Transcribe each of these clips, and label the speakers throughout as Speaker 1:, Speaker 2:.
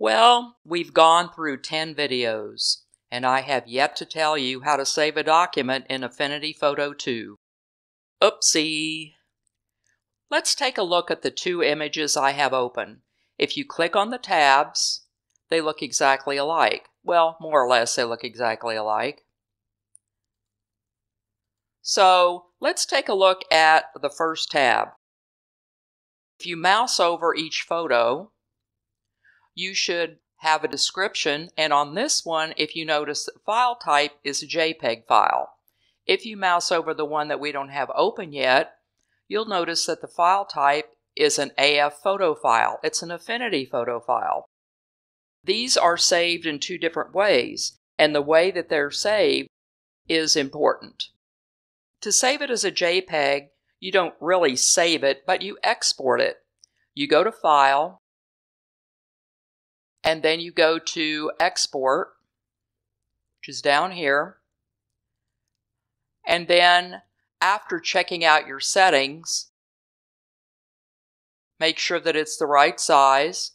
Speaker 1: Well, we've gone through 10 videos, and I have yet to tell you how to save a document in Affinity Photo 2. Oopsie! Let's take a look at the two images I have open. If you click on the tabs, they look exactly alike. Well, more or less they look exactly alike. So let's take a look at the first tab. If you mouse over each photo, you should have a description, and on this one, if you notice, the file type is a JPEG file. If you mouse over the one that we don't have open yet, you'll notice that the file type is an AF photo file. It's an Affinity Photo file. These are saved in two different ways, and the way that they're saved is important. To save it as a JPEG, you don't really save it, but you export it. You go to File, and then you go to Export, which is down here. And then, after checking out your settings, make sure that it's the right size.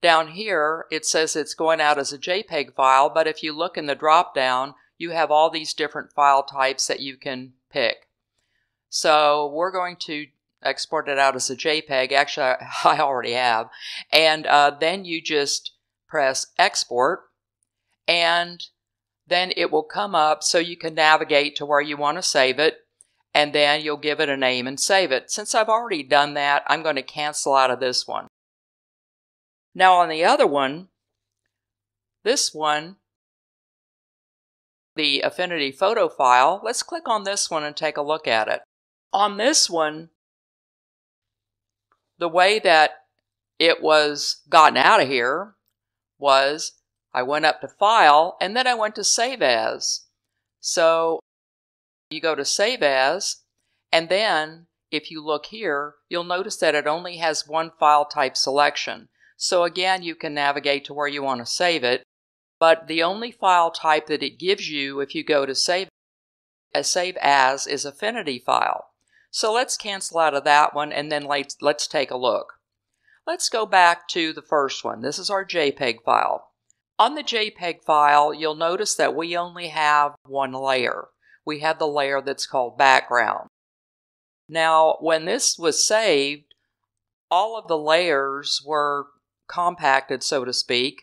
Speaker 1: Down here, it says it's going out as a JPEG file, but if you look in the drop-down, you have all these different file types that you can pick. So we're going to export it out as a JPEG. Actually, I already have. And then you just press Export, and then it will come up so you can navigate to where you want to save it, and then you'll give it a name and save it. Since I've already done that, I'm going to cancel out of this one. Now on the other one, this one, the Affinity Photo file, let's click on this one and take a look at it. On this one, the way that it was gotten out of here was I went up to File, and then I went to Save As. So you go to Save As, and then if you look here, you'll notice that it only has one file type selection. So again, you can navigate to where you want to save it, but the only file type that it gives you if you go to Save As is Affinity file. So let's cancel out of that one, and then let's take a look. Let's go back to the first one. This is our JPEG file. On the JPEG file, you'll notice that we only have one layer. We have the layer that's called background. Now, when this was saved, all of the layers were compacted, so to speak,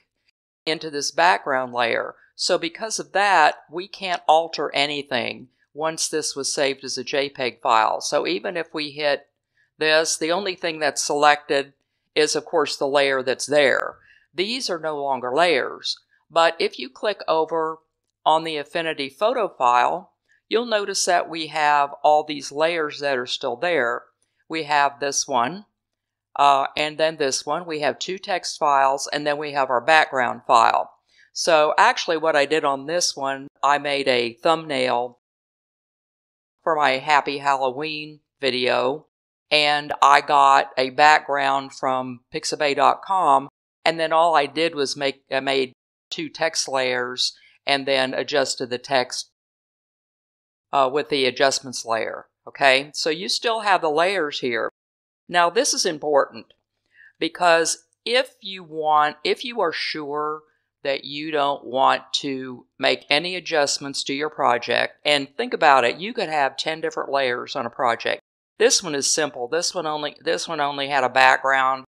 Speaker 1: into this background layer. So because of that, we can't alter anything once this was saved as a JPEG file. So even if we hit this, the only thing that's selected is, of course, the layer that's there. These are no longer layers. But if you click over on the Affinity Photo file, you'll notice that we have all these layers that are still there. We have this one, and then this one. We have two text files, and then we have our background file. So actually what I did on this one, I made a thumbnail for my Happy Halloween video, and I got a background from pixabay.com, and then all I did was I made two text layers and then adjusted the text with the adjustments layer. Okay, so you still have the layers here. Now this is important because if you are sure that you don't want to make any adjustments to your project, and think about it, you could have 10 different layers on a project. This one is simple. This one only had a background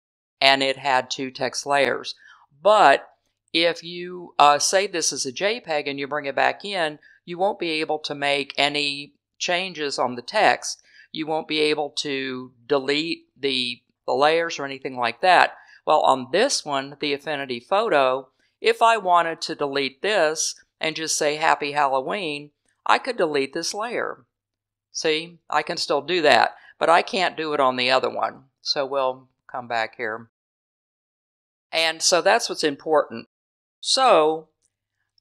Speaker 1: and it had two text layers. But if you save this as a JPEG and you bring it back in, you won't be able to make any changes on the text. You won't be able to delete the layers or anything like that. Well, on this one, the Affinity Photo, if I wanted to delete this and just say Happy Halloween, I could delete this layer. See, I can still do that, but I can't do it on the other one. So we'll come back here. And so that's what's important. So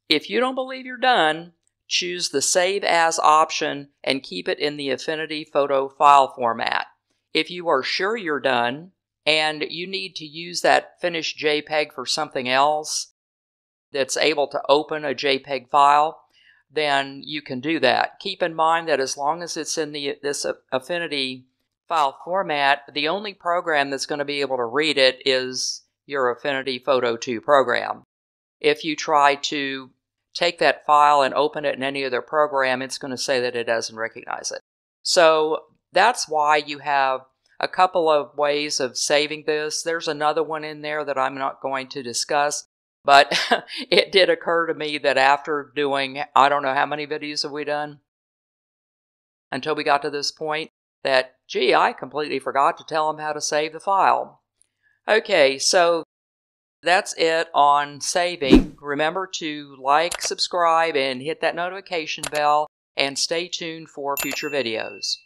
Speaker 1: if you don't believe you're done, choose the Save As option and keep it in the Affinity Photo file format. If you are sure you're done and you need to use that finished JPEG for something else that's able to open a JPEG file, then you can do that. Keep in mind that as long as it's in this Affinity file format, the only program that's going to be able to read it is your Affinity Photo 2 program. If you try to take that file and open it in any other program, it's going to say that it doesn't recognize it. So that's why you have a couple of ways of saving this. There's another one in there that I'm not going to discuss, but it did occur to me that after doing, I don't know how many videos have we done until we got to this point, that, gee, I completely forgot to tell them how to save the file. Okay, so that's it on saving. Remember to like, subscribe, and hit that notification bell, and stay tuned for future videos.